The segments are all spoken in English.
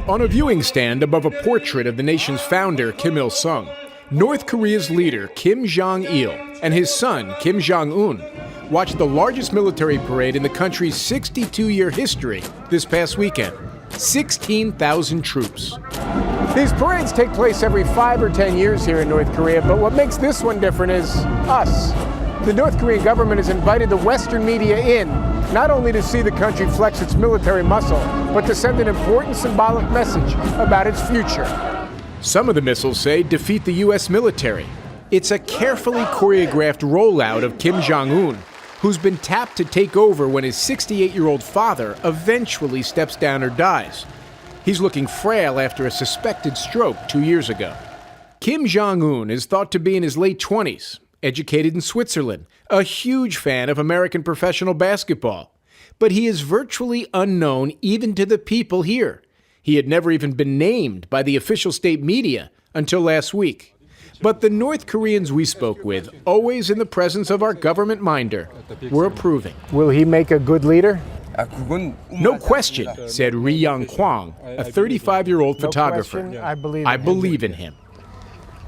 On a viewing stand above a portrait of the nation's founder, Kim Il-sung, North Korea's leader, Kim Jong-il, and his son, Kim Jong-un, watched the largest military parade in the country's 62-year history this past weekend. 16,000 troops. These parades take place every 5 or 10 years here in North Korea, but what makes this one different is us. The North Korean government has invited the Western media in, not only to see the country flex its military muscle, but to send an important symbolic message about its future. Some of the missiles say defeat the U.S. military. It's a carefully choreographed rollout of Kim Jong-un, who's been tapped to take over when his 68-year-old father eventually steps down or dies. He's looking frail after a suspected stroke 2 years ago. Kim Jong-un is thought to be in his late 20s, educated in Switzerland, a huge fan of American professional basketball. But he is virtually unknown even to the people here. He had never even been named by the official state media until last week. But the North Koreans we spoke with, always in the presence of our government minder, were approving. Will he make a good leader? No question, said Ri Young Kwang, a 35-year-old photographer. I believe in him.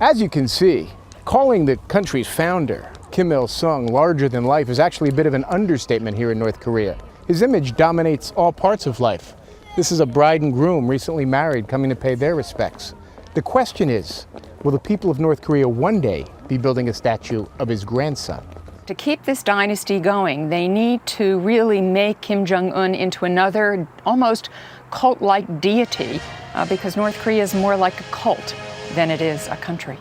As you can see, calling the country's founder, Kim Il-sung, larger than life is actually a bit of an understatement here in North Korea. His image dominates all parts of life. This is a bride and groom recently married coming to pay their respects. The question is, will the people of North Korea one day be building a statue of his grandson? To keep this dynasty going, they need to really make Kim Jong-un into another almost cult-like deity because North Korea is more like a cult than it is a country.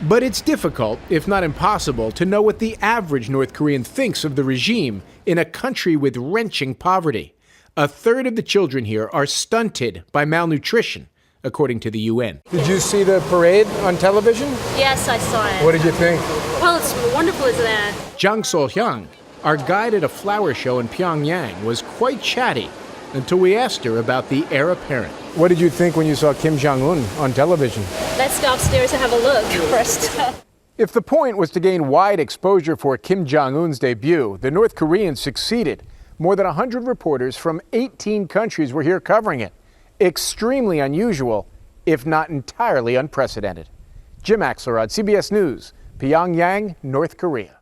But it's difficult, if not impossible, to know what the average North Korean thinks of the regime in a country with wrenching poverty. A third of the children here are stunted by malnutrition, according to the UN. Did you see the parade on television? Yes, I saw it. What did you think? Well, it's wonderful, isn't it? Jang So-hyung, our guide at a flower show in Pyongyang, was quite chatty until we asked her about the heir apparent. What did you think when you saw Kim Jong-un on television? Let's go upstairs and have a look first. If the point was to gain wide exposure for Kim Jong-un's debut, the North Koreans succeeded. More than 100 reporters from 18 countries were here covering it. Extremely unusual, if not entirely unprecedented. Jim Axelrod, CBS News, Pyongyang, North Korea.